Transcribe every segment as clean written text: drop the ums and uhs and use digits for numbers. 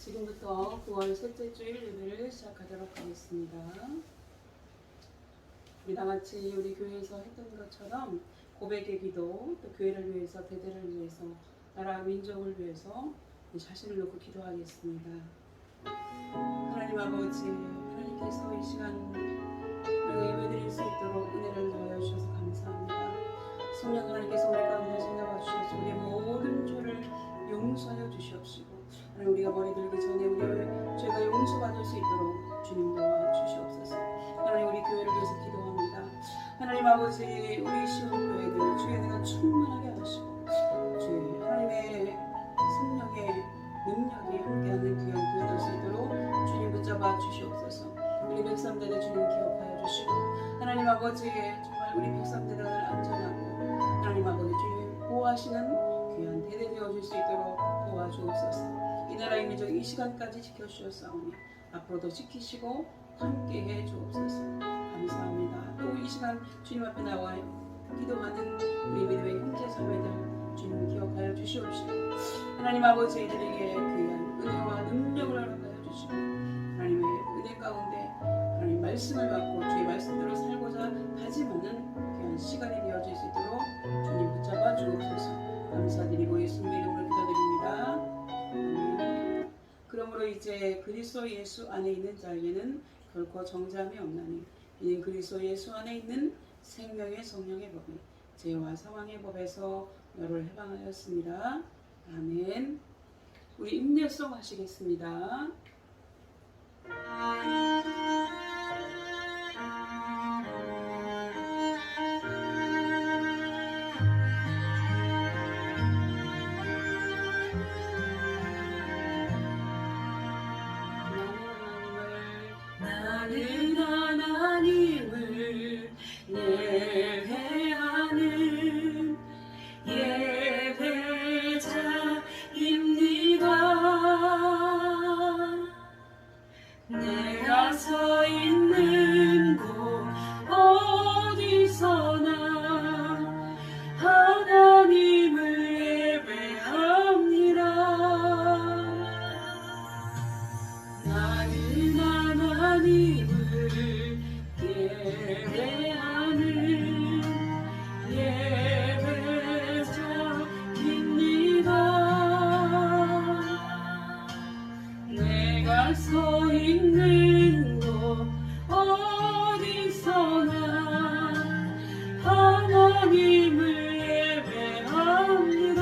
지금부터 9월 셋째 주일 예배를 시작하도록 하겠습니다. 우리 다같이 우리 교회에서 했던 것처럼 고백의 기도, 또 교회를 위해서, 대대를 위해서, 나라 민족을 위해서 자신을 놓고 기도하겠습니다. 하나님 아버지, 하나님께서 이 시간 우리가 예배드릴 수 있도록 은혜를 더하여 주셔서 감사합니다. 성령 하나님께서 우리 가운데 지나와 주셔서 우리의 모든 죄를 용서하여 주시옵시고, 하나님 우리가 머리 들기 전에 우리의 죄가 용서받을 수 있도록 주님 도와주시옵소서. 하나님 우리 교회를 위해서 기도합니다. 하나님 아버지, 우리 시온교회들 주의 은혜가 충만하게 하시고 주의 하나님의 성령의 능력이 함께하는 귀한 교회 될 수 있도록 주님 붙잡아 주시옵소서. 우리 백성들의 주님 기억하여 주시고, 하나님 아버지 정말 우리 백성들을 안전하고 하나님 아버지 주님 보호하시는 귀한 대대 되어줄 수 있도록 도와주옵소서. 이 나라의 민족 이 시간까지 지켜주셨사오니 앞으로도 지키시고 함께해 주옵소서. 감사합니다. 또 이 시간 주님 앞에 나와 기도하는 우리 믿음의 형제 자매들 주님 기억하여 주시옵시고, 하나님 아버지 이들에게 귀한 은혜와 능력을 허락하여 주시고, 하나님의 은혜 가운데 하나님 말씀을 받고 주의 말씀대로 살고자 다짐하는 귀한 시간이 되어질 수 있도록 주님 붙잡아 주옵소서. 감사드리고 예수님의 이름으로 기도드립니다. 그러므로 이제 그리스도 예수 안에 있는 자에게는 결코 정죄함이 없나니, 이는 그리스도 예수 안에 있는 생명의 성령의 법이 죄와 사망의 법에서 너를 해방하였습니다. 아멘. 우리 임내송 하시겠습니다. 나는 하나님을 예배하는 예배자입니다. 내가 서 있는 곳 어디서나 하나님을 예배합니다. 나는 하나님을 예배하는 예배자입니다. 내가 서 있는 곳 어디서나 하나님을 예배합니다.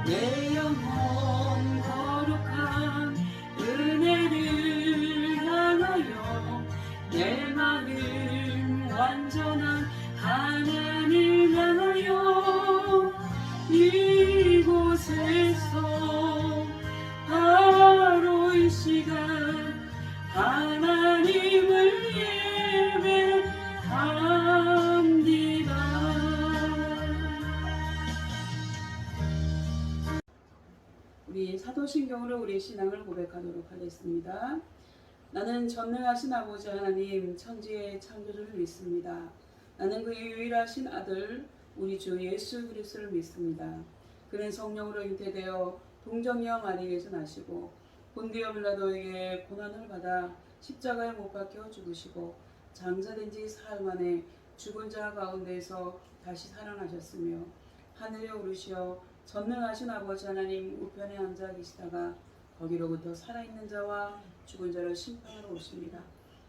내 영혼 거룩한 은혜를 향하여, 내 마음 완전한 하나님을 향하여, 이곳에서 바로 이 시간 하나님을 예배합니다. 우리 사도신경으로 우리의 신앙을 고백하도록 하겠습니다. 나는 전능하신 아버지 하나님 천지의 창조주를 믿습니다. 나는 그 유일하신 아들 우리 주 예수 그리스도를 믿습니다. 그는 성령으로 잉태되어 동정녀 마리에서 나시고 본디오 빌라도에게 고난을 받아 십자가에 못 박혀 죽으시고 장사된 지 사흘 만에 죽은 자 가운데서 다시 살아나셨으며 하늘에 오르시어 전능하신 아버지 하나님 우편에 앉아 계시다가 거기로부터 살아있는 자와 죽은 자를 심판하러 오십니다.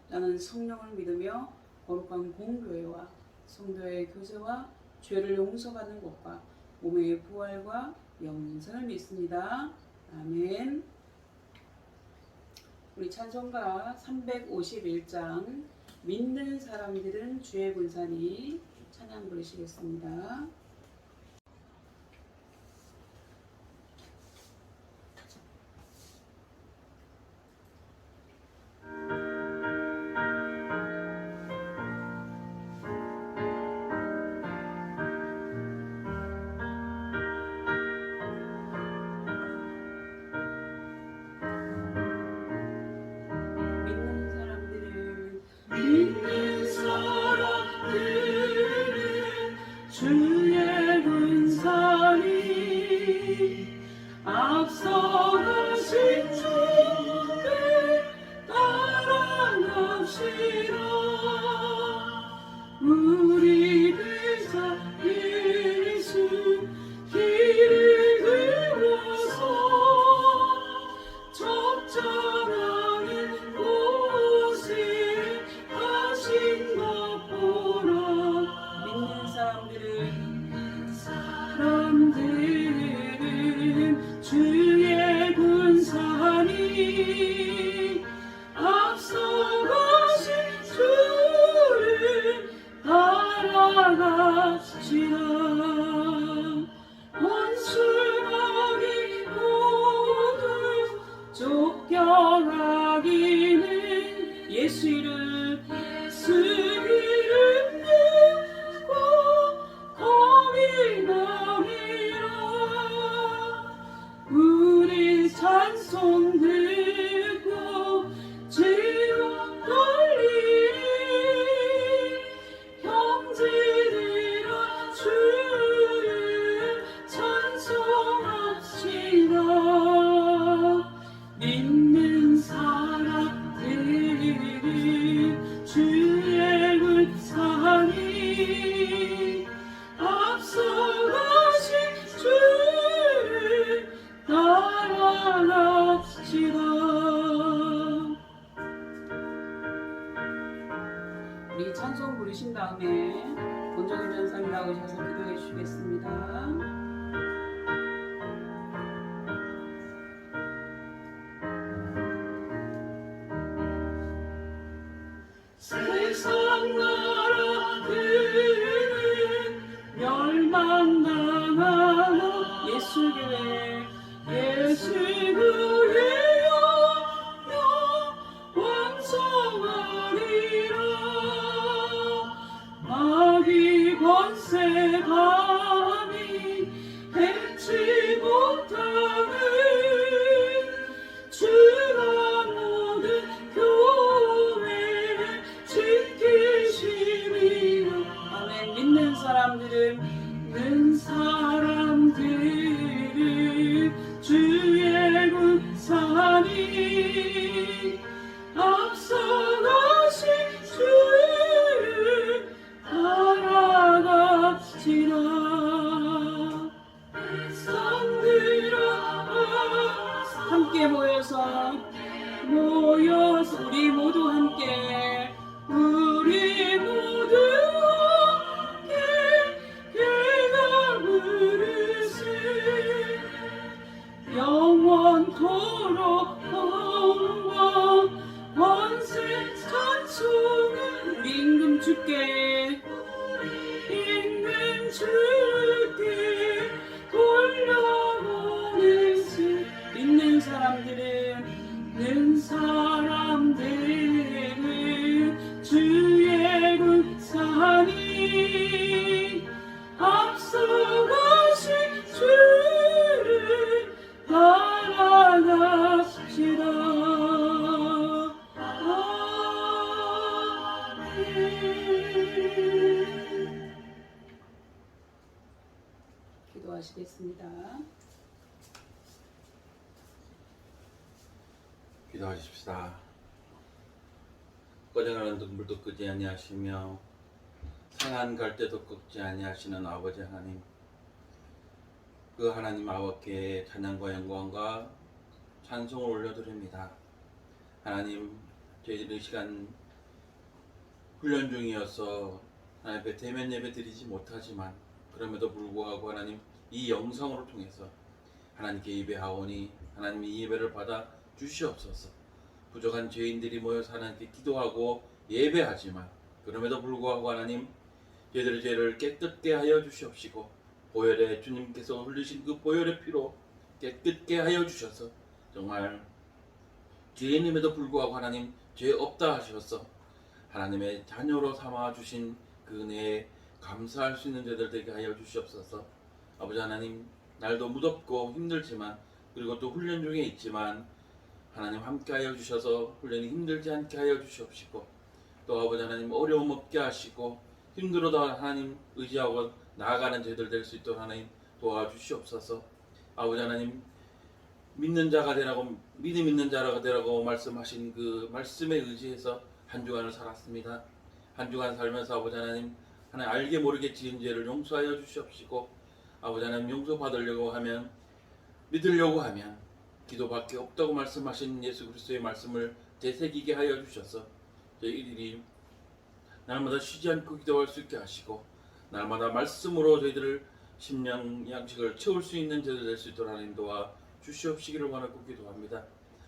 나는 성령을 믿으며 거룩한 공교회와 성도의 교제와 죄를 용서받는 것과 몸의 부활과 영생을 믿습니다. 아멘. 우리 찬송가 351장 믿는 사람들은 주의 분산이 찬양 부르시겠습니다. 믿는 사람들은 주의 분산이 앞서가신 주를 따라갑시다. 우리 배자 예수 길을 그어서 적절하는 곳에 가신 것 보라. 믿는 사람들은 주의 군사니 앞서가신 주를 따라갑시다. 원수마귀 모두 쫓겨나기는 예수 이름 예수 이름 믿고 거기 나리라. 우리 찬송 듣고 지어 돌리리. 형제들아 주를 찬송합시다. 믿는 사람들은 주의 군사니 앞서가신 주를 따라갑시다. 우리 찬송 부르신 다음에 권정은 전사님 나오셔서 기도해 주시겠습니다. 세상 나라들은 멸망당하나 예수교회 예수교회여 왕성하리라. 마귀 권세 감히 해치 못하는 주가 모든 교회를 지키심이라. 아멘. 믿는 사람들은 믿는 사람들은 주의 군사니 앞서가신 주를 따라갑시다. 함께 모여서 우리 모두 함께 우리 모두 함께 예가 부르세. 영원토록 영광 권세 찬송을 우리 임금 주께 있는 주께 돌려보내세. 믿는 사람들은 믿는 사람들은 주의 군사니 앞서가신 주를 따라갑시다. 아멘. 기도하시겠습니다. 기도하십시다. 꺼져가는 눈물도 끄지 아니하시며 상한 갈대도 꺾지 아니하시는 아버지 하나님, 그 하나님 아버지께 찬양과 영광과 찬송을 올려드립니다. 하나님, 저희들이 이 시간 훈련 중이어서 하나님 앞에 대면 예배 드리지 못하지만 그럼에도 불구하고 하나님 이 영상으로 통해서 하나님께 예배하오니 하나님 이 예배를 받아 주시옵소서. 부족한 죄인들이 모여서 하나님께 기도하고 예배하지만 그럼에도 불구하고 하나님 저희들의 죄를 깨끗게 하여 주시옵시고 보혈에 주님께서 흘리신 그 보혈의 피로 깨끗게 하여 주셔서 정말 죄인임에도 불구하고 하나님 죄 없다 하셔서 하나님의 자녀로 삼아 주신 그 은혜에 감사할 수 있는 저희들 되게 하여 주시옵소서. 아버지 하나님, 날도 무덥고 힘들지만 그리고 또 훈련 중에 있지만 하나님 함께 하여 주셔서 훈련이 힘들지 않게 하여 주시옵시고 또 아버지 하나님 어려움 없게 하시고 힘들어도 하나님 의지하고 나아가는 저희들 될 수 있도록 하나님 도와주시옵소서. 아버지 하나님, 믿는 자가 되라고 믿음 있는 자가 되라고 말씀하신 그 말씀에 의지해서 한 주간을 살았습니다. 한 주간 살면서 아버지 하나님 알게 모르게 지은 죄를 용서하여 주시옵시고 아버지 하나님 용서받으려고 하면 믿으려고 하면 기도밖에 없다고 말씀하신 예수 그리스도의 말씀을 되새기게 하여 주셔서 저희들이 날마다 쉬지 않고 기도할 수 있게 하시고 날마다 말씀으로 저희들을 심령 양식을 채울 수 있는 저희들 될 수 있도록 하나님 도와 주시옵시기를 원하고 기도합니다.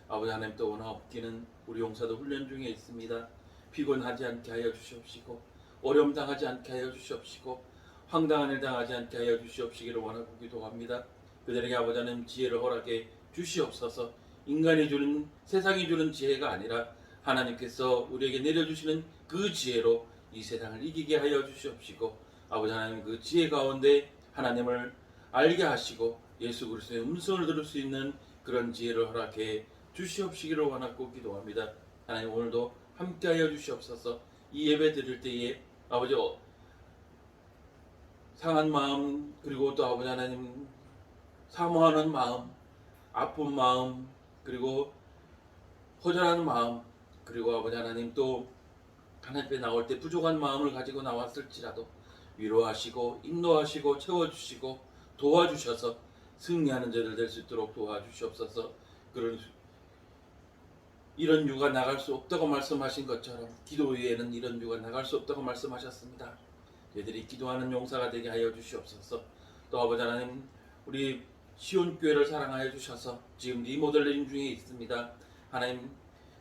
아버지 하나님 또 원하 없기는 우리 용사도 훈련 중에 있습니다. 피곤하지 않게 하여 주시옵시고 어려움 당하지 않게 하여 주시옵시고 황당한 일 당하지 않게 하여 주시옵시기를 원하고 기도합니다. 그들에게 아버지 하나님 지혜를 허락해 주시옵소서. 인간이 주는 세상이 주는 지혜가 아니라 하나님께서 우리에게 내려주시는 그 지혜로 이 세상을 이기게 하여 주시옵시고 아버지 하나님 그 지혜 가운데 하나님을 알게 하시고 예수 그리스도의 음성을 들을 수 있는 그런 지혜를 허락해 주시옵시기를 원하고 기도합니다. 하나님 오늘도 함께하여 주시옵소서. 이 예배 드릴 때에 아버지 상한 마음 그리고 또 아버지 하나님 사모하는 마음 아픈 마음 그리고 허전한 마음 그리고 아버지 하나님 또 하나님 앞에 나올 때 부족한 마음을 가지고 나왔을지라도 위로하시고 인도하시고 채워주시고 도와주셔서 승리하는 자들 될 수 있도록 도와주시옵소서. 이런 유가 나갈 수 없다고 말씀하신 것처럼 기도 외에는 이런 유가 나갈 수 없다고 말씀하셨습니다. 저희들이 기도하는 용사가 되게 하여 주시옵소서. 또 아버지 하나님 우리 시온교회를 사랑하여 주셔서 지금 리모델링 중에 있습니다. 하나님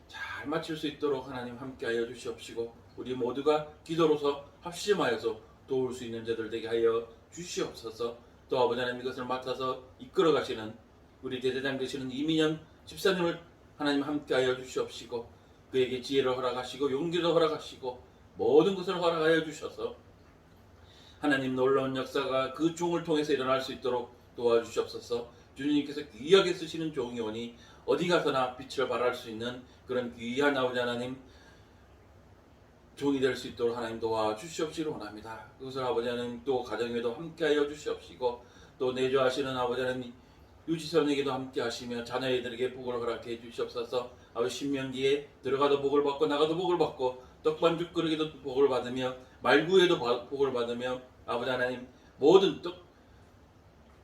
잘 마칠 수 있도록 하나님 함께하여 주시옵시고 우리 모두가 기도로서 합심하여서 도울 수 있는 자들 되게 하여 주시옵소서. 또 아버지 하나님 이것을 맡아서 이끌어 가시는 우리 대대장 되시는 이민영 집사님을 하나님 함께하여 주시옵시고 그에게 지혜를 허락하시고 용기를 허락하시고 모든 것을 허락하여 주셔서 하나님 놀라운 역사가 그 종을 통해서 일어날 수 있도록 도와주시옵소서. 주님께서 귀하게 쓰시는 종이 오니 어디 가서나 빛을 발할 수 있는 그런 귀한 아버지 하나님 종이 될 수 있도록 하나님 도와주시옵시기를 원합니다. 그것을 아버지 하나님 또 가정에도 함께하여 주시옵시고 또 내조하시는 아버지 하나님 유지선에게도 함께하시며 자녀들에게 복을 허락해 주시옵소서. 아버지 신명기에 들어가도 복을 받고 나가도 복을 받고 떡반죽 그릇에도 복을 받으며 말구에도 복을 받으며 아버지 하나님 모든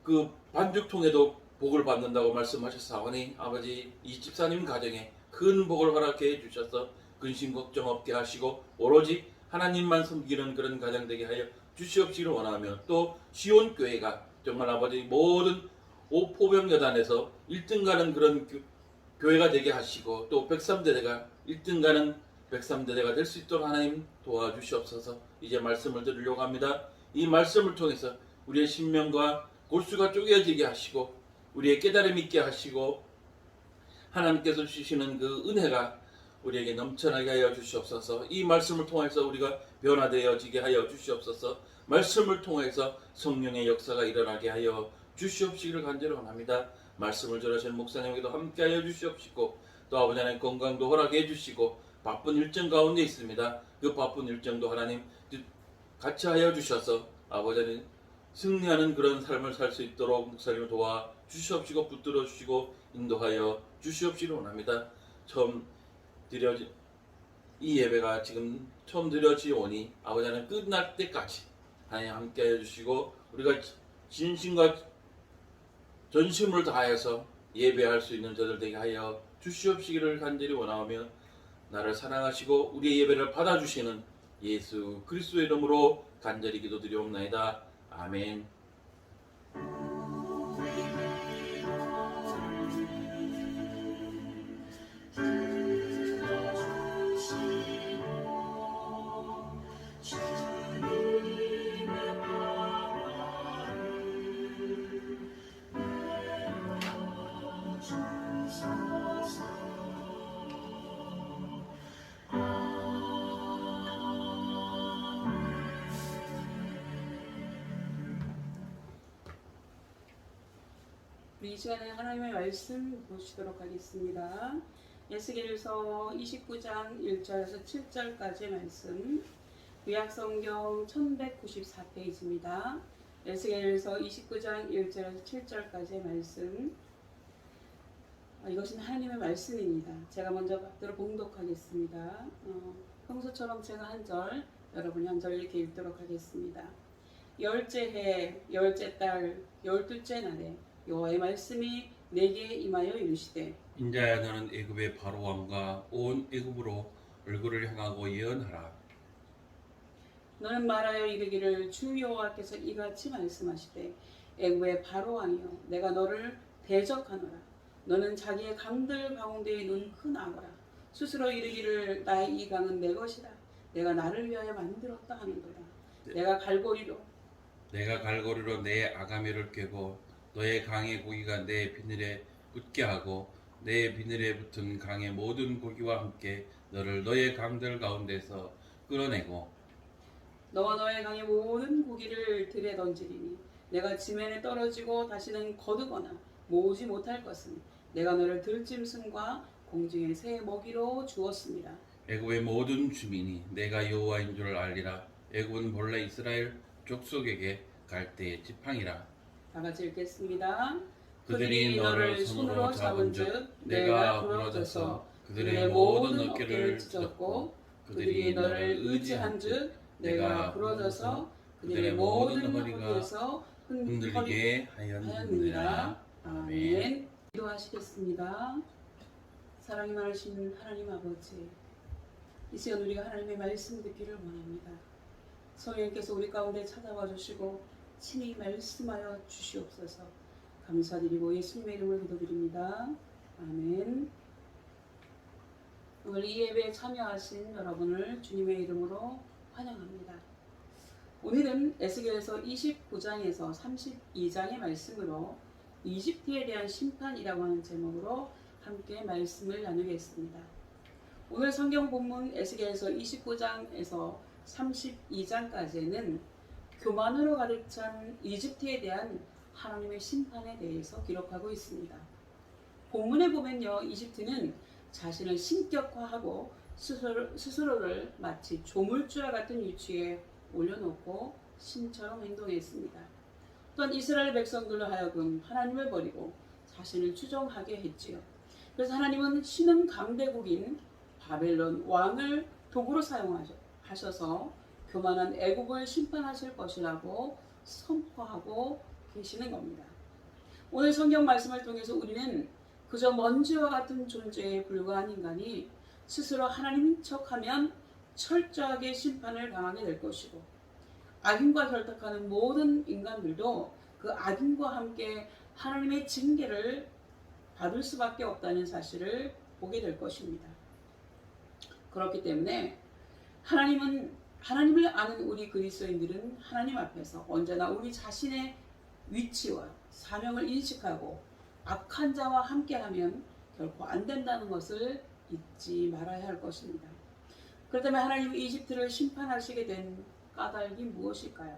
그 반죽통에도 복을 받는다고 말씀하셨사오니 아버지 이 집사님 가정에 큰 복을 허락해 주셔서 근심 걱정 없게 하시고 오로지 하나님만 섬기는 그런 가정 되게 하여 주시옵시기를 원하며 또 시온교회가 정말 아버지 모든 포병여단에서 1등 가는 그런 교회가 되게 하시고 또 103대대가 1등 가는 103대대가 될 수 있도록 하나님 도와주시옵소서. 이제 말씀을 드리려고 합니다. 이 말씀을 통해서 우리의 신명과 골수가 쪼개어지게 하시고 우리의 깨달음이 있게 하시고 하나님께서 주시는 그 은혜가 우리에게 넘쳐나게 하여 주시옵소서. 이 말씀을 통해서 우리가 변화되어지게 하여 주시옵소서. 말씀을 통해서 성령의 역사가 일어나게 하여 주시옵시기를 간절히 원합니다. 말씀을 전하시는 목사님에게도 함께 하여 주시옵시고 또 아버지 하나님 건강도 허락해 주시고 바쁜 일정 가운데 있습니다. 그 바쁜 일정도 하나님 같이 하여 주셔서 아버지 하나님 승리하는 그런 삶을 살 수 있도록 목사님을 도와 주시옵시고 붙들어 주시고 인도하여 주시옵시기를 원합니다. 이 예배가 지금 처음 드려지오니 아버지 하나님 끝날 때까지 하나님 함께 하여 주시고 우리가 진심과 전심을 다해서 예배할 수 있는 저들 되게 하여 주시옵시기를 간절히 원하오며 나를 사랑하시고 우리의 예배를 받아주시는 예수 그리스도의 이름으로 간절히 기도드리옵나이다. 아멘. 우리 이 시간에 하나님의 말씀 보시도록 하겠습니다. 에스겔서 29장 1절에서 7절까지의 말씀, 구약성경 1194페이지입니다. 에스겔서 29장 1절에서 7절까지의 말씀. 이것은 하나님의 말씀입니다. 제가 먼저 받들어 봉독하겠습니다. 평소처럼 제가 한 절, 여러분이 한 절 이렇게 읽도록 하겠습니다. 열째 해, 열째 달, 열둘째 날에 여호와의 말씀이 내게 임하여 이르시되 인자야 너는 애굽의 바로 왕과 온 애굽으로 얼굴을 향하고 예언하라. 너는 말하여 이르기를 주 여호와께서 이같이 말씀하시되 애굽의 바로 왕이여 내가 너를 대적하노라. 너는 자기의 강들 가운데에 눈 큰 악어라. 스스로 이르기를 나의 이 강은 내 것이다. 내가 나를 위하여 만들었다 하는도다. 내가 갈고리로 내 아가미를 꿰고 너의 강의 고기가 내 비늘에 붙게 하고 내 비늘에 붙은 강의 모든 고기와 함께 너를 너의 강들 가운데서 끌어내고 너와 너의 강의 모든 고기를 들에 던지리니 내가 지면에 떨어지고 다시는 거두거나 모으지 못할 것은 내가 너를 들짐승과 공중의 새 먹이로 주었습니다. 애굽의 모든 주민이 내가 여호와인 줄 알리라. 애굽은 본래 이스라엘 족속에게 갈대의 지팡이라. 다 같이 읽겠습니다. 그들이 너를 손으로 잡은즉 내가 부러져서 그들의 모든 어깨를 찢었고 그들이 너를 의지한즉 내가 부러져서 그들의 모든 허리가 흔들리게 하였느니라. 아멘. 기도하시겠습니다. 사랑이 많으신 하나님 아버지, 이 시간 우리가 하나님의 말씀 듣기를 원합니다. 성령께서 우리 가운데 찾아와 주시고 친히 말씀하여 주시옵소서. 감사드리고 예수님의 이름으로 기도드립니다. 아멘. 오늘 이 예배에 참여하신 여러분을 주님의 이름으로 환영합니다. 오늘은 에스겔서 29장에서 32장의 말씀으로 이집트에 대한 심판이라고 하는 제목으로 함께 말씀을 나누겠습니다. 오늘 성경 본문 에스겔서 29장에서 32장까지는 교만으로 가득 찬 이집트에 대한 하나님의 심판에 대해서 기록하고 있습니다. 본문에 보면요, 이집트는 자신을 신격화하고 스스로를 마치 조물주와 같은 위치에 올려놓고 신처럼 행동했습니다. 또한 이스라엘 백성들로 하여금 하나님을 버리고 자신을 추종하게 했지요. 그래서 하나님은 신흥 강대국인 바벨론 왕을 도구로 사용하셔서 교만한 애국을 심판하실 것이라고 선포하고 계시는 겁니다. 오늘 성경 말씀을 통해서 우리는 그저 먼지와 같은 존재에 불과한 인간이 스스로 하나님인 척하면 철저하게 심판을 당하게 될 것이고, 악인과 결탁하는 모든 인간들도 그 악인과 함께 하나님의 징계를 받을 수밖에 없다는 사실을 보게 될 것입니다. 그렇기 때문에 하나님을 아는 우리 그리스도인들은 하나님 앞에서 언제나 우리 자신의 위치와 사명을 인식하고 악한 자와 함께하면 결코 안 된다는 것을 잊지 말아야 할 것입니다. 그렇다면 하나님이 이집트를 심판하시게 된 까닭이 무엇일까요?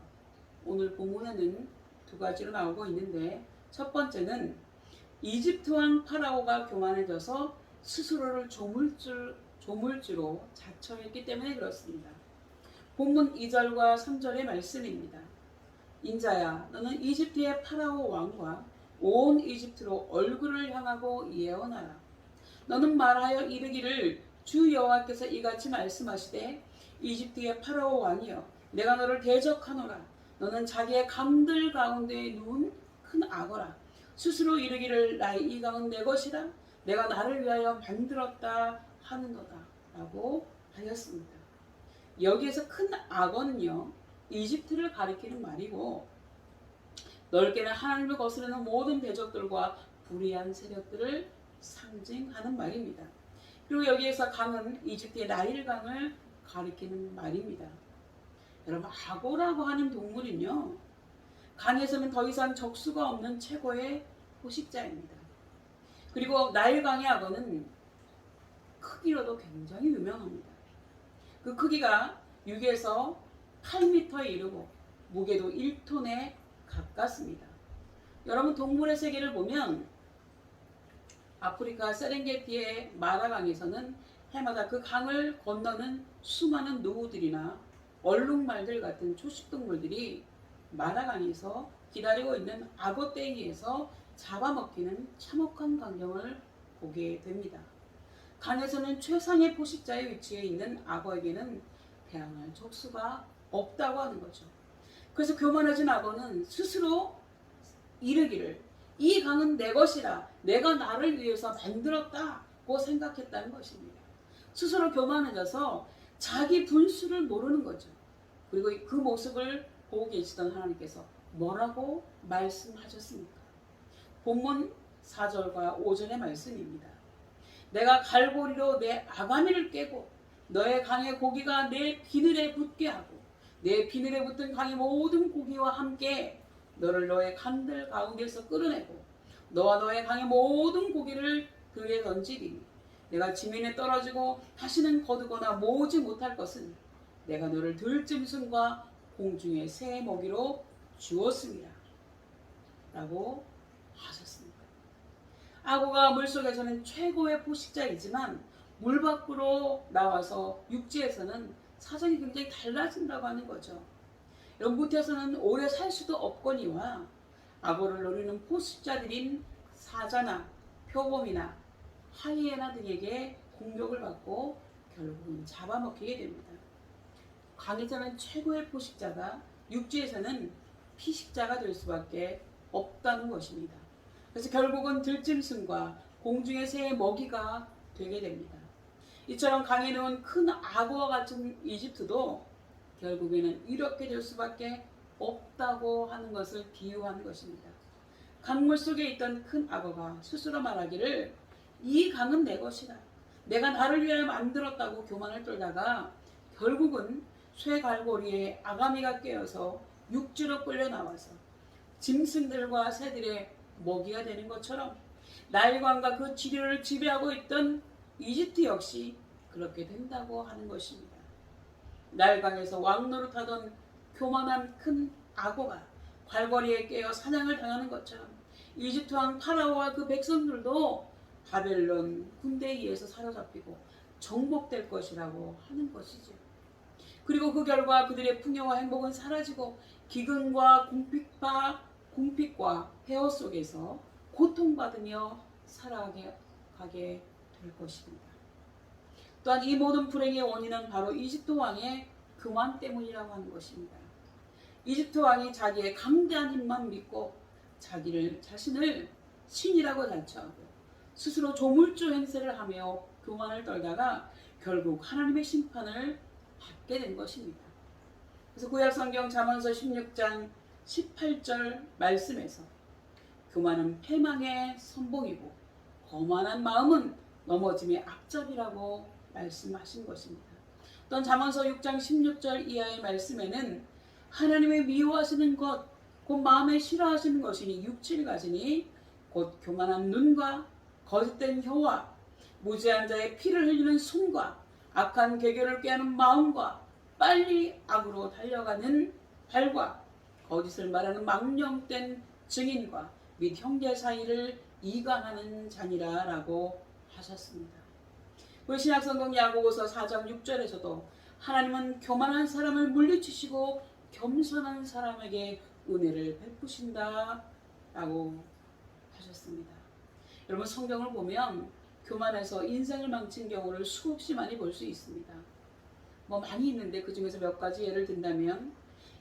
오늘 본문에는 두 가지로 나오고 있는데, 첫 번째는 이집트 왕 파라오가 교만해져서 스스로를 조물주로 자처했기 때문에 그렇습니다. 본문 2절과 3절의 말씀입니다. 인자야, 너는 이집트의 파라오 왕과 온 이집트로 얼굴을 향하고 예언하라. 너는 말하여 이르기를 주 여호와께서 이같이 말씀하시되 이집트의 파라오 왕이여 내가 너를 대적하노라. 너는 자기의 강들 가운데 누운 큰 악어라. 스스로 이르기를 나의 이 강은 내 것이다. 내가 나를 위하여 만들었다 하는도다 라고 하였습니다. 여기에서 큰 악어는요, 이집트를 가리키는 말이고, 넓게는 하나님을 거스르는 모든 대적들과 불의한 세력들을 상징하는 말입니다. 그리고 여기에서 강은 이집트의 나일강을 가리키는 말입니다. 여러분, 악어라고 하는 동물은요, 강에서는 더 이상 적수가 없는 최고의 포식자입니다. 그리고 나일강의 악어는 크기로도 굉장히 유명합니다. 그 크기가 6에서 8m에 이르고 무게도 1톤에 가깝습니다. 여러분, 동물의 세계를 보면 아프리카 세렝게티의 마라강에서는 해마다 그 강을 건너는 수많은 노구들이나 얼룩말들 같은 초식동물들이 마라강에서 기다리고 있는 악어떼기에서 잡아먹히는 참혹한 광경을 보게 됩니다. 강에서는 최상의 포식자의 위치에 있는 악어에게는 대항할 적수가 없다고 하는 거죠. 그래서 교만해진 악어는 스스로 이르기를 이 강은 내 것이라 내가 나를 위해서 만들었다고 생각했다는 것입니다. 스스로 교만해져서 자기 분수를 모르는 거죠. 그리고 그 모습을 보고 계시던 하나님께서 뭐라고 말씀하셨습니까? 본문 4절과 5절의 말씀입니다. 내가 갈고리로 내 아가미를 깨고 너의 강의 고기가 내 비늘에 붙게 하고 내 비늘에 붙은 강의 모든 고기와 함께 너를 너의 강들 가운데서 끌어내고 너와 너의 강의 모든 고기를 들에 던지리니 내가 지면에 떨어지고 다시는 거두거나 모으지 못할 것은 내가 너를 들짐승과 공중의 새 먹이로 주었습니다. 라고 하셨습니다. 악어가 물속에서는 최고의 포식자이지만 물 밖으로 나와서 육지에서는 사정이 굉장히 달라진다고 하는 거죠. 연못에서는 오래 살 수도 없거니와 악어를 노리는 포식자들인 사자나 표범이나 하이에나 등에게 공격을 받고 결국은 잡아먹히게 됩니다. 강에서는 최고의 포식자가 육지에서는 피식자가 될 수밖에 없다는 것입니다. 그래서 결국은 들짐승과 공중의 새의 먹이가 되게 됩니다. 이처럼 강에 놓은 큰 악어와 같은 이집트도 결국에는 이렇게 될 수밖에 없다고 하는 것을 비유하는 것입니다. 강물 속에 있던 큰 악어가 스스로 말하기를 이 강은 내 것이다. 내가 나를 위하여 만들었다고 교만을 떨다가 결국은 쇠갈고리에 아가미가 깨어서 육지로 끌려 나와서 짐승들과 새들의 먹이가 되는 것처럼 나일강과 그 지류를 지배하고 있던 이집트 역시 그렇게 된다고 하는 것입니다. 나일강에서 왕노릇하던 교만한 큰 악어가 갈고리에 깨어 사냥을 당하는 것처럼 이집트 왕 파라오와 그 백성들도 바벨론 군대에 의해서 사로잡히고 정복될 것이라고 하는 것이죠. 그리고 그 결과 그들의 풍요와 행복은 사라지고 기근과 궁핍과 폐허 속에서 고통받으며 살아가게 될 것입니다. 또한 이 모든 불행의 원인은 바로 이집트 왕의 교만 때문이라고 하는 것입니다. 이집트 왕이 자기의 강대한 힘만 믿고 자신을 신이라고 자처하고 스스로 조물주 행세를 하며 교만을 떨다가 결국 하나님의 심판을 받게 된 것입니다. 그래서 구약성경 잠언서 16장 18절 말씀에서 교만은 패망의 선봉이고 거만한 마음은 넘어짐의 앞잡이라고 말씀하신 것입니다. 또한 잠언서 6장 16절 이하의 말씀에는 하나님의 미워하시는 것, 곧 마음에 싫어하시는 것이니 육체를 가지니 곧 교만한 눈과 거짓된 혀와 무지한 자의 피를 흘리는 손과 악한 계교를 꾀하는 마음과 빨리 악으로 달려가는 발과 거짓을 말하는 망령된 증인과 및 형제 사이를 이간하는 자니라 라고 하셨습니다. 우리 신약성경 야고보서 4장 6절에서도 하나님은 교만한 사람을 물리치시고 겸손한 사람에게 은혜를 베푸신다 라고 하셨습니다. 여러분 성경을 보면 교만해서 인생을 망친 경우를 수없이 많이 볼 수 있습니다. 많이 있는데 그 중에서 몇 가지 예를 든다면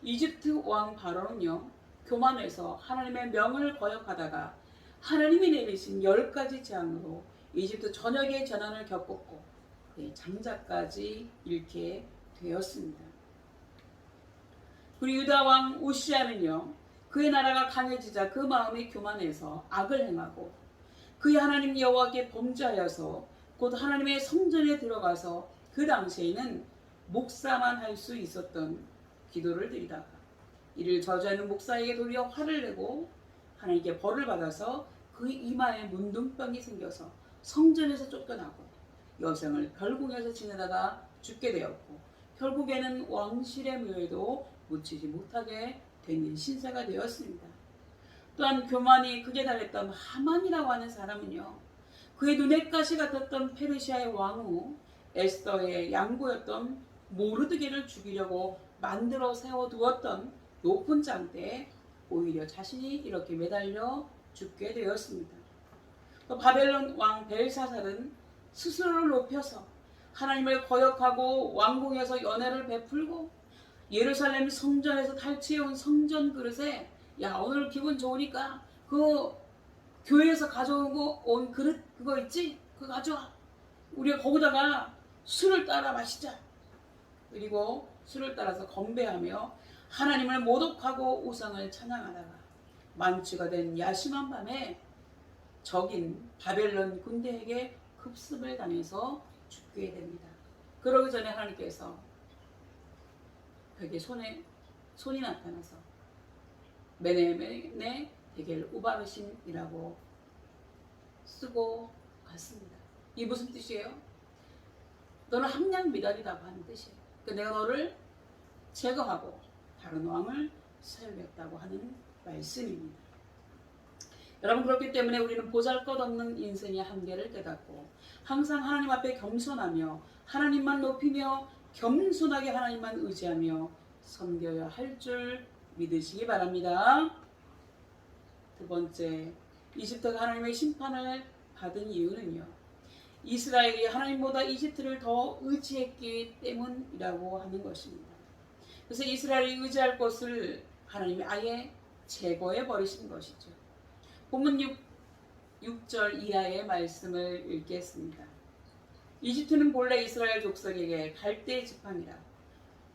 이집트 왕 바로는요 교만해서 하나님의 명을 거역하다가 하나님이 내리신 10가지 재앙으로 이집트 전역의 재난을 겪었고 그의 장자까지 잃게 되었습니다. 그리고 유다 왕 우시아는요 그의 나라가 강해지자 그 마음이 교만해서 악을 행하고 그의 하나님 여호와께 범죄하여서 곧 하나님의 성전에 들어가서 그 당시에는 목사만 할 수 있었던 기도를 드리다가 이를 저주하는 목사에게 도리어 화를 내고 하나님께 벌을 받아서 그 이마에 문둥병이 생겨서 성전에서 쫓겨나고 여생을 별궁에서 지내다가 죽게 되었고 결국에는 왕실의 묘에도 묻히지 못하게 되는 신세가 되었습니다. 또한 교만이 극에 달했던 하만이라고 하는 사람은요 그의 눈엣 가시 같았던 페르시아의 왕후 에스더의 양보였던 모르드게를 죽이려고 만들어 세워두었던 높은 장대에 오히려 자신이 이렇게 매달려 죽게 되었습니다. 또 바벨론 왕 벨사살은 스스로를 높여서 하나님을 거역하고 왕궁에서 연회를 베풀고 예루살렘 성전에서 탈취해온 성전 그릇에 야 오늘 기분 좋으니까 그 교회에서 가져오고 온 그릇 그거 있지? 그거 가져와. 우리가 거기다가 술을 따라 마시자. 그리고 술을 따라서 건배하며 하나님을 모독하고 우상을 찬양하다가 만취가 된 야심한 밤에 적인 바벨론 군대에게 급습을 당해서 죽게 됩니다. 그러기 전에 하나님께서 그에게 손이 나타나서 메네메네 데겔 우바르신이라고 쓰고 갔습니다. 이 무슨 뜻이에요? 너는 함량 미달이라고 하는 뜻이에요. 그러니까 내가 너를 제거하고 다른 왕을 세우겠다고 하는 말씀입니다. 여러분 그렇기 때문에 우리는 보잘것없는 인생의 한계를 깨닫고 항상 하나님 앞에 겸손하며 하나님만 높이며 겸손하게 하나님만 의지하며 섬겨야 할 줄 믿으시기 바랍니다. 두 번째, 이집트가 하나님의 심판을 받은 이유는요. 이스라엘이 하나님보다 이집트를 더 의지했기 때문이라고 하는 것입니다. 그래서 이스라엘이 의지할 것을 하나님이 아예 제거해 버리신 것이죠. 본문 6절 이하의 말씀을 읽겠습니다. 이집트는 본래 이스라엘 족속에게 갈대 지팡이라.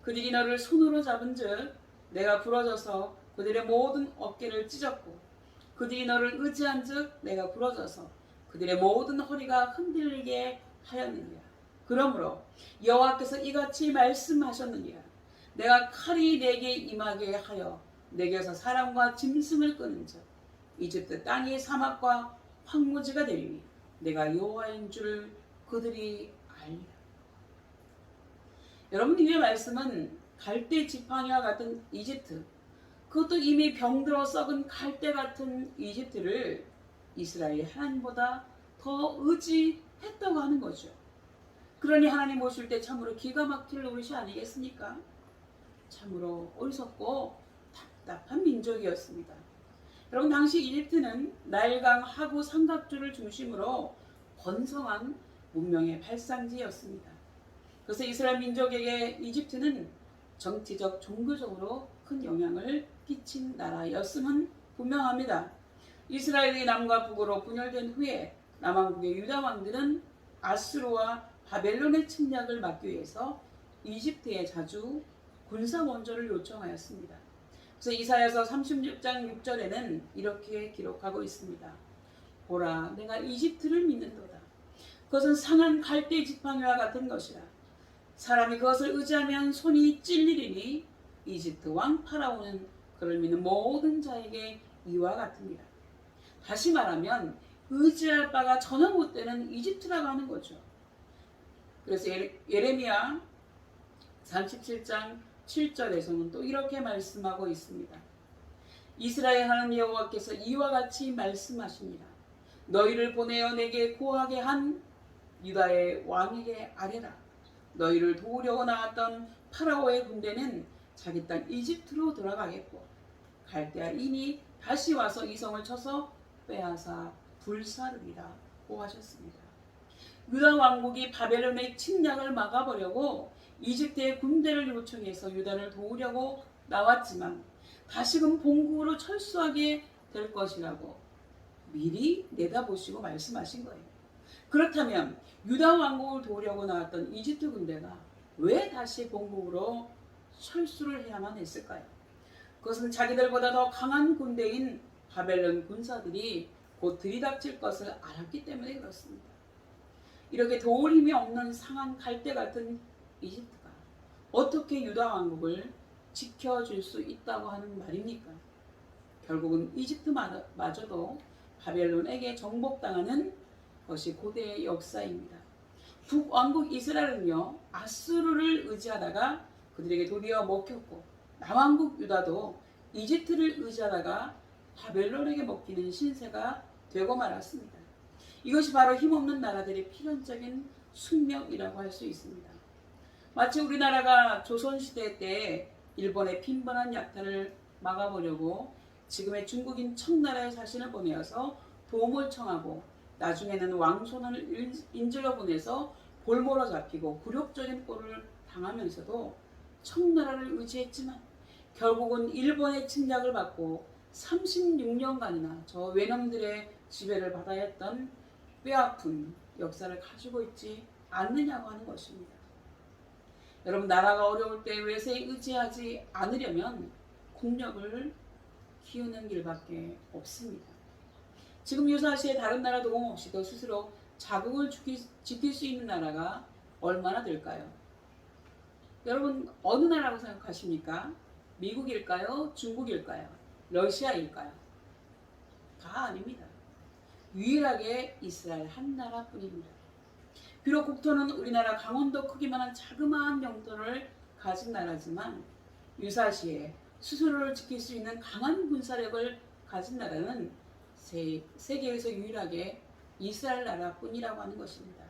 그들이 너를 손으로 잡은즉 내가 부러져서 그들의 모든 어깨를 찢었고 그들이 너를 의지한즉 내가 부러져서 그들의 모든 허리가 흔들리게 하였느니라. 그러므로 여호와께서 이같이 말씀하셨느니라. 내가 칼이 내게 임하게 하여 내게서 사람과 짐승을 끄는즉 이집트 땅이 사막과 황무지가 되리니 내가 여호와인 줄 그들이 알리라. 여러분 이 말씀은 갈대 지팡이와 같은 이집트, 그것도 이미 병들어 썩은 갈대 같은 이집트를 이스라엘이 하나님보다 더 의지했다고 하는 거죠. 그러니 하나님 오실 때 참으로 기가 막힐 노릇이 아니겠습니까? 참으로 어리석고 답답한 민족이었습니다. 여러분 당시 이집트는 나일강 하구 삼각주를 중심으로 번성한 문명의 발상지였습니다. 그래서 이스라엘 민족에게 이집트는 정치적, 종교적으로 큰 영향을 끼친 나라였음은 분명합니다. 이스라엘이 남과 북으로 분열된 후에 남왕국의 유다 왕들은 아수르와 바벨론의 침략을 막기 위해서 이집트에 자주 군사 원조를 요청하였습니다. 그래서 이사야서 36장 6절에는 이렇게 기록하고 있습니다. 보라, 내가 이집트를 믿는도다. 그것은 상한 갈대 지팡이와 같은 것이라. 사람이 그것을 의지하면 손이 찔리리니 이집트 왕 파라오는 그를 믿는 모든 자에게 이와 같으니라. 다시 말하면 의지할 바가 전혀 못 되는 이집트라고 하는 거죠. 그래서 예레미야 37장 7절에서는 또 이렇게 말씀하고 있습니다. 이스라엘 하나님 여호와께서 이와 같이 말씀하시니라. 너희를 보내어 내게 고하게 한 유다의 왕에게 아뢰라. 너희를 도우려고 나왔던 파라오의 군대는 자기 땅 이집트로 돌아가겠고 갈대아 인이 다시 와서 이 성을 쳐서 빼앗아 불사르리라고 하셨습니다. 유다 왕국이 바벨론의 침략을 막아보려고 이집트의 군대를 요청해서 유다를 도우려고 나왔지만 다시금 본국으로 철수하게 될 것이라고 미리 내다보시고 말씀하신 거예요. 그렇다면 유다 왕국을 도우려고 나왔던 이집트 군대가 왜 다시 본국으로 철수를 해야만 했을까요? 그것은 자기들보다 더 강한 군대인 바벨론 군사들이 곧 들이닥칠 것을 알았기 때문에 그렇습니다. 이렇게 도울 힘이 없는 상한 갈대 같은 이집트가 어떻게 유다 왕국을 지켜줄 수 있다고 하는 말입니까? 결국은 이집트마저도 바벨론에게 정복당하는 것이 고대의 역사입니다. 북왕국 이스라엘은요 아수르를 의지하다가 그들에게 도리어 먹혔고 남왕국 유다도 이집트를 의지하다가 바벨론에게 먹히는 신세가 되고 말았습니다. 이것이 바로 힘없는 나라들의 필연적인 숙명이라고 할 수 있습니다. 마치 우리나라가 조선시대 때 일본의 빈번한 약탈을 막아보려고 지금의 중국인 청나라의 사신을 보내어서 도움을 청하고 나중에는 왕손을 인질로 보내서 볼모로 잡히고 굴욕적인 꼴을 당하면서도 청나라를 의지했지만 결국은 일본의 침략을 받고 36년간이나 저 외놈들의 지배를 받아야 했던 뼈아픈 역사를 가지고 있지 않느냐고 하는 것입니다. 여러분, 나라가 어려울 때 외세에 의지하지 않으려면 국력을 키우는 길밖에 없습니다. 지금 유사시에 다른 나라 도움 없이도 스스로 자국을 지킬 수 있는 나라가 얼마나 될까요? 여러분, 어느 나라라고 생각하십니까? 미국일까요? 중국일까요? 러시아일까요? 다 아닙니다. 유일하게 이스라엘 한 나라뿐입니다. 비록 국토는 우리나라 강원도 크기만한 자그마한 영토를 가진 나라지만 유사시에 스스로를 지킬 수 있는 강한 군사력을 가진 나라는 세계에서 유일하게 이스라엘 나라뿐이라고 하는 것입니다.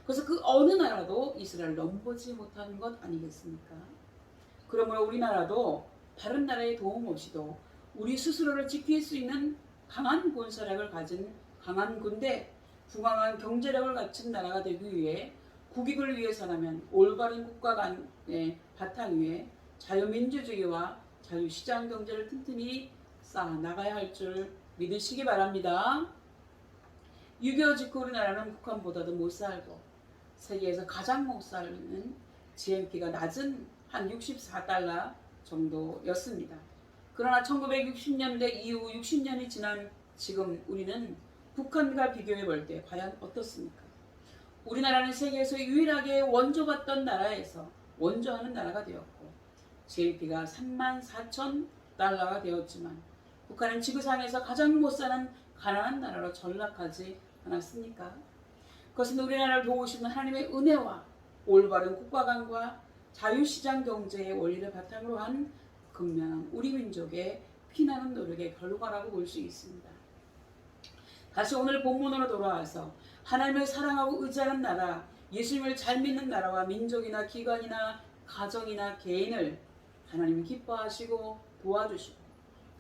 그래서 그 어느 나라도 이스라엘을 넘보지 못하는 것 아니겠습니까? 그러므로 우리나라도 다른 나라의 도움 없이도 우리 스스로를 지킬 수 있는 강한 군사력을 가진 강한 군대, 부강한 경제력을 갖춘 나라가 되기 위해 국익을 위해서라면 올바른 국가 간의 바탕 위에 자유민주주의와 자유시장 경제를 튼튼히 쌓아 나가야 할 줄 믿으시기 바랍니다. 6.25 직후 우리나라는 북한보다도 못 살고 세계에서 가장 못 사는 GNP가 낮은 한 64달러 정도였습니다. 그러나 1960년대 이후 60년이 지난 지금 우리는 북한과 비교해 볼 때 과연 어떻습니까? 우리나라는 세계에서 유일하게 원조받던 나라에서 원조하는 나라가 되었고 GNP가 34,000달러가 되었지만 북한은 지구상에서 가장 못 사는 가난한 나라로 전락하지 않았습니까? 그것은 우리나라를 도우시는 하나님의 은혜와 올바른 국가관과 자유시장 경제의 원리를 바탕으로 한 극명한 우리 민족의 피나는 노력의 결과라고 볼 수 있습니다. 다시 오늘 본문으로 돌아와서 하나님을 사랑하고 의지하는 나라, 예수님을 잘 믿는 나라와 민족이나 기관이나 가정이나 개인을 하나님이 기뻐하시고 도와주시고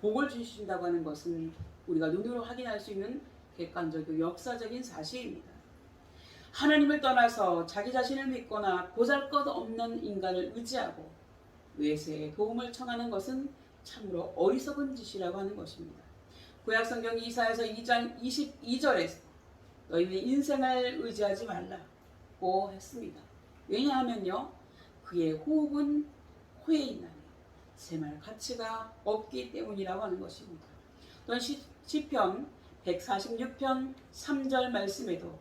복을 주신다고 하는 것은 우리가 눈으로 확인할 수 있는 객관적이고 역사적인 사실입니다. 하나님을 떠나서 자기 자신을 믿거나 보잘것없는 인간을 의지하고 외세의 도움을 청하는 것은 참으로 어리석은 짓이라고 하는 것입니다. 구약성경 이사야서 2장 22절에서 너희는 인생을 의지하지 말라고 했습니다. 왜냐하면요, 그의 호흡은 호에 있나니 셈할 가치가 없기 때문이라고 하는 것입니다. 또한 시편 146편 3절 말씀에도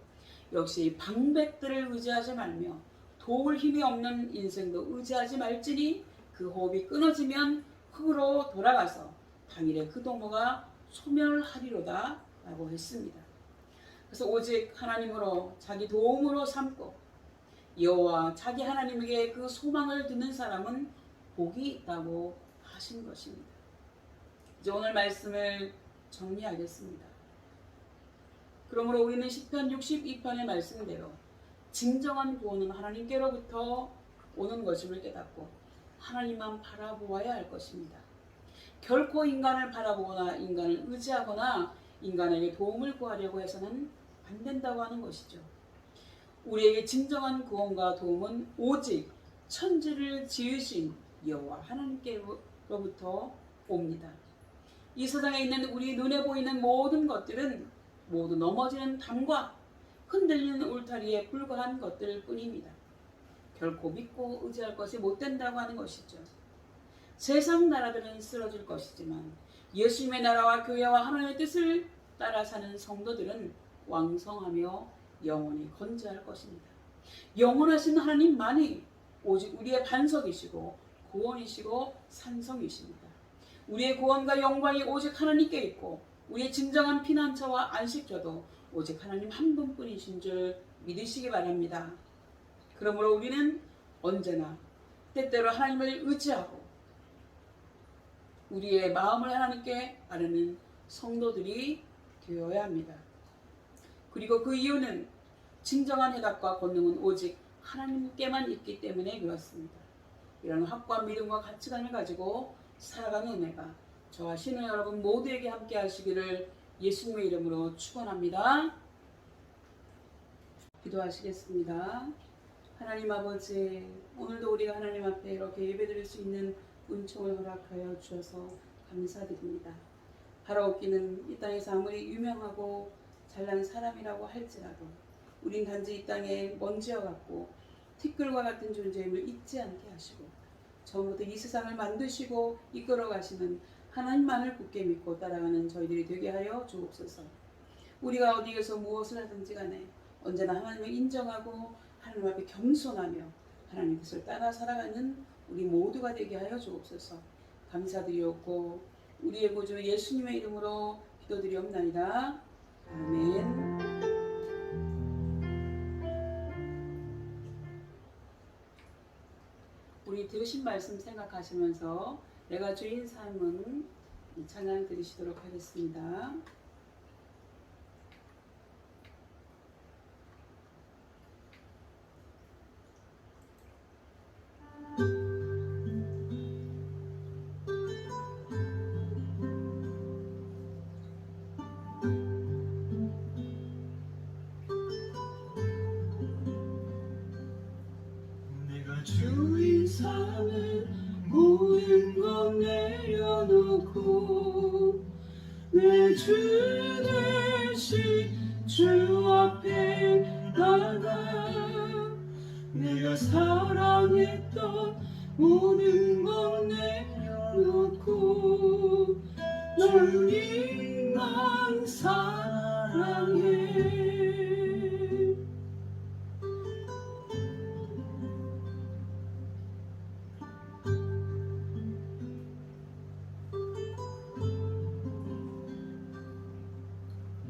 역시 방백들을 의지하지 말며 도울 힘이 없는 인생도 의지하지 말지니 그 호흡이 끊어지면 흙으로 돌아가서 당일에 그 동무가 소멸하리로다 라고 했습니다. 그래서 오직 하나님으로 자기 도움으로 삼고 여호와 자기 하나님에게 그 소망을 두는 사람은 복이 있다고 하신 것입니다. 이제 오늘 말씀을 정리하겠습니다. 그러므로 우리는 시편 62편의 말씀대로 진정한 구원은 하나님께로부터 오는 것임을 깨닫고 하나님만 바라보아야 할 것입니다. 결코 인간을 바라보거나 인간을 의지하거나 인간에게 도움을 구하려고 해서는 안 된다고 하는 것이죠. 우리에게 진정한 구원과 도움은 오직 천지를 지으신 여호와 하나님께로부터 옵니다. 이 세상에 있는 우리 눈에 보이는 모든 것들은 모두 넘어지는 담과 흔들리는 울타리에 불과한 것들 뿐입니다. 결코 믿고 의지할 것이 못 된다고 하는 것이죠. 세상 나라들은 쓰러질 것이지만 예수님의 나라와 교회와 하나님의 뜻을 따라 사는 성도들은 왕성하며 영원히 건재할 것입니다. 영원하신 하나님만이 오직 우리의 반석이시고 구원이시고 산성이십니다. 우리의 구원과 영광이 오직 하나님께 있고 우리의 진정한 피난처와 안식처도 오직 하나님 한 분뿐이신 줄 믿으시기 바랍니다. 그러므로 우리는 언제나 때때로 하나님을 의지하고 우리의 마음을 하나님께 아뢰는 성도들이 되어야 합니다. 그리고 그 이유는 진정한 해답과 권능은 오직 하나님께만 있기 때문에 그렇습니다. 이런 확고한 믿음과 가치관을 가지고 살아가는 은혜가 저와 신우 여러분 모두에게 함께 하시기를 예수님의 이름으로 축원합니다. 기도하시겠습니다. 하나님 아버지, 오늘도 우리가 하나님 앞에 이렇게 예배드릴 수 있는 은총을 허락하여 주셔서 감사드립니다. 바라옵기는 이 땅에서 아무리 유명하고 잘난 사람이라고 할지라도 우린 단지 이 땅에 먼지와 같고 티끌과 같은 존재임을 잊지 않게 하시고 처음부터 이 세상을 만드시고 이끌어 가시는 하나님만을 굳게 믿고 따라가는 저희들이 되게 하여 주옵소서. 우리가 어디에서 무엇을 하든지 간에 언제나 하나님을 인정하고 하나님 앞에 겸손하며 하나님 뜻을 따라 살아가는 우리 모두가 되게 하여 주옵소서. 감사드리옵고 우리의 구주 예수님의 이름으로 기도드리옵나이다. 아멘. 우리 들으신 말씀 생각하시면서 내가 주인 삶은 찬양 드리시도록 하겠습니다. 내가 주인 삶을 모든 것 내려놓고 내 주 대신 주 앞에 나가 내가 사랑했던 모든 것 내려놓고 주님만 사랑해.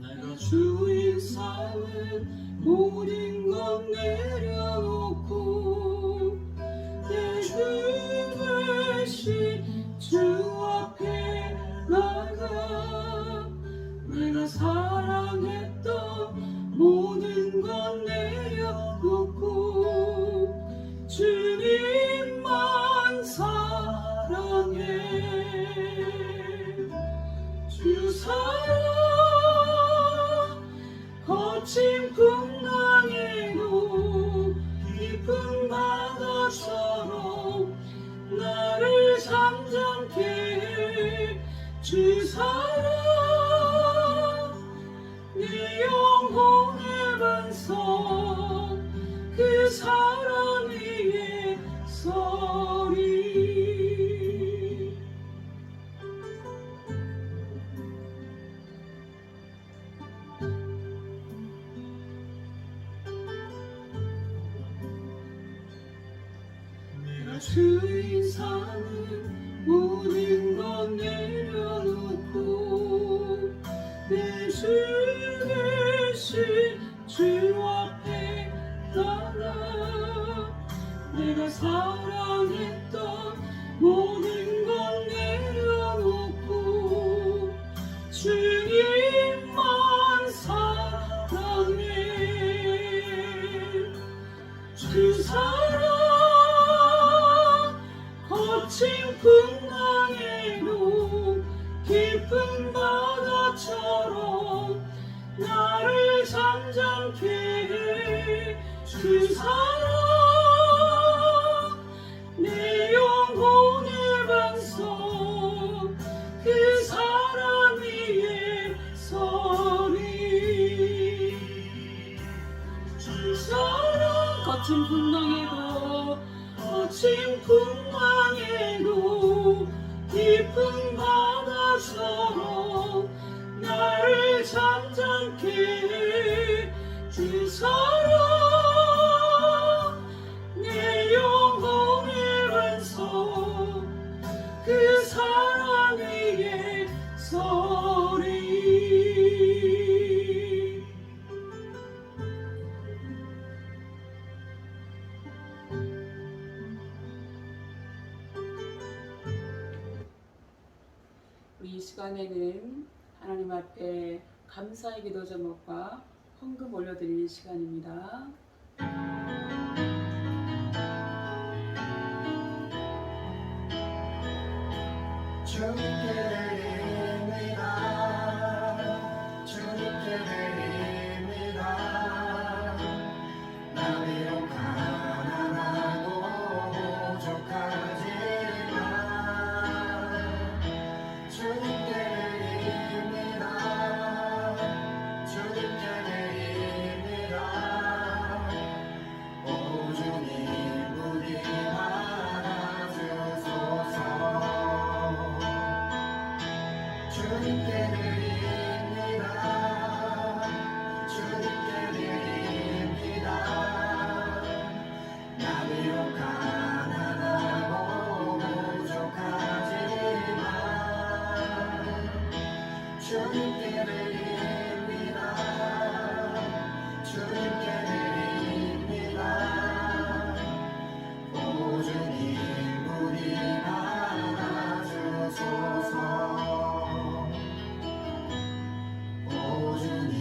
내가 주인 삶을 모든 것 내려놓고 내 주 대신 주 앞에 나가 내가 사랑했던 모든 것 내려놓고 주님만 사랑해. 주 사랑 거친 풍랑에도 깊은 바다처럼 나를 잠잠케 해. 주 사랑 내 영혼의 반석 그 사랑 위에 서리. 내가 주인 삶을 모든 것 내려놓고 내 주 대신 주 앞에 나가 내가 사랑했던 모든 것 내려놓고 주님만 사랑해. 주 사랑 거친 풍랑에도 깊은 바다처럼 나를 잠잠케 해. 주 사랑 내 영혼의 반석 그 사랑 위에 서리. 주 사랑 거친 풍랑에도 거친 풍랑에도 깊은 바다처럼 나를 잠잠케 해. 주 사랑 내 영혼의 반석 그 사랑 위에 서리. 우리 이 시간에는 하나님 앞에 감사의 기도 제목과 헌금 올려드리는 시간입니다. 주님께 드립니다. 주님께 드립니다. 주님께 드립니다. 주님께 드립니다. 오 주님 우리 받아주소서. 오 주님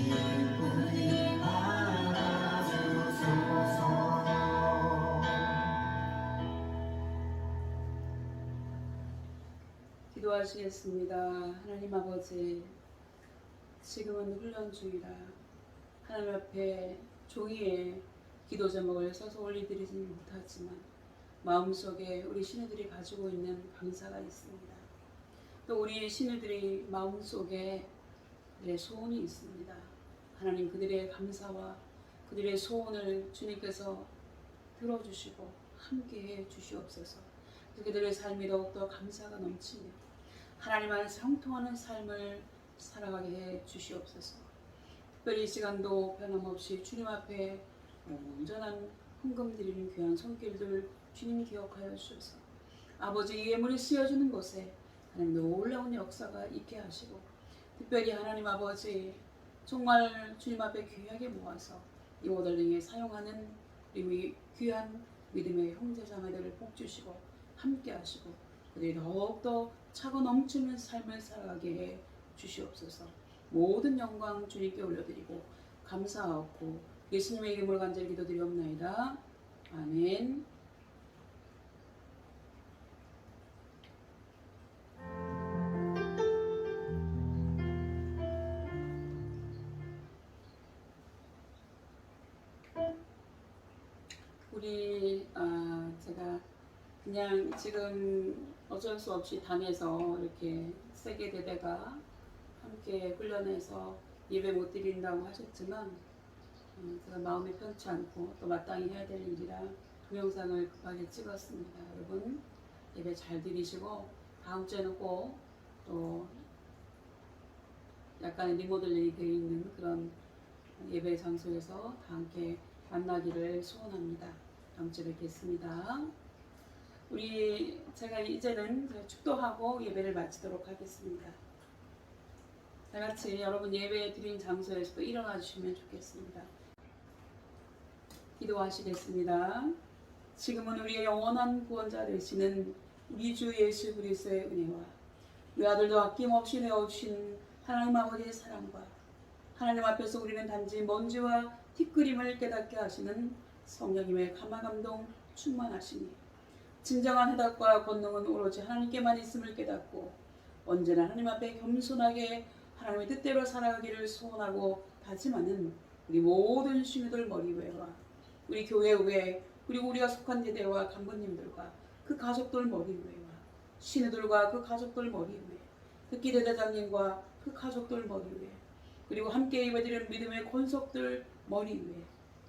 우리 받아주소서. 기도하시겠습니다. 하나님 아버지, 지금은 훈련 중이라 하나님 앞에 종이에 기도 제목을 써서 올려드리지는 못하지만 마음속에 우리 신우들이 가지고 있는 감사가 있습니다. 또 우리 신우들이 마음속에 그들의 소원이 있습니다. 하나님 그들의 감사와 그들의 소원을 주님께서 들어주시고 함께해 주시옵소서. 그들의 삶이 더욱더 감사가 넘치며 하나님 안에서 형통하는 삶을 살아가게 해 주시옵소서. 특별히 이 시간도 변함없이 주님 앞에 온전한 헌금 드리는 귀한 손길들 주님 기억하여 주셔서 아버지 예물이 쓰여지는 곳에 하나님 놀라운 역사가 있게 하시고, 특별히 하나님 아버지 정말 주님 앞에 귀하게 모아서 이 모델링에 사용하는 우리 귀한 믿음의 형제자매들을 복 주시고 함께 하시고 그들이 더욱더 차고 넘치는 삶을 살아가게 해 주시옵소서. 모든 영광 주님께 올려드리고 감사하고 예수님의 이름으로 간절히 기도드리옵나이다. 아멘. 우리 제가 그냥 지금 어쩔 수 없이 당해서 이렇게 세계 대대가 함께 훈련해서 예배 못 드린다고 하셨지만 제가 마음이 편치 않고 또 마땅히 해야 될 일이라 동영상을 급하게 찍었습니다. 여러분 예배 잘 드리시고 다음 주에는 꼭 또 약간의 리모델링이 되어 있는 그런 예배 장소에서 다 함께 만나기를 소원합니다. 다음 주에 뵙겠습니다. 제가 이제는 축도하고 예배를 마치도록 하겠습니다. 다 같이 여러분 예배 드린 장소에서도 일어나 주시면 좋겠습니다. 기도하시겠습니다. 지금은 우리의 영원한 구원자 되시는 우리 주 예수 그리스도의 은혜와 우리 아들도 아낌없이 내어주신 하나님 아버지의 사랑과 하나님 앞에서 우리는 단지 먼지와 티끌임을 깨닫게 하시는 성령님의 감화감동 충만하시니 진정한 해답과 권능은 오로지 하나님께만 있음을 깨닫고 언제나 하나님 앞에 겸손하게 하나님의 뜻대로 살아가기를 소원하고 다짐하는 우리 모든 신우들 머리 위에와 우리 교회 위에 그리고 우리가 속한 대대와 간부님들과 그 가족들 머리 위에와 신우들과 그 가족들 머리 위에 특기 대대장님과 그 가족들 머리 위에 그리고 함께 예배드리는 믿음의 권속들 머리 위에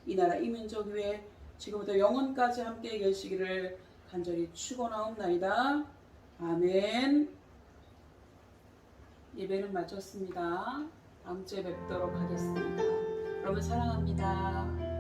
이 나라 이 민족 위에 지금부터 영원까지 함께 계시기를 간절히 축원하옵나이다. 아멘. 예배는 마쳤습니다. 다음 주에 뵙도록 하겠습니다. 여러분 사랑합니다.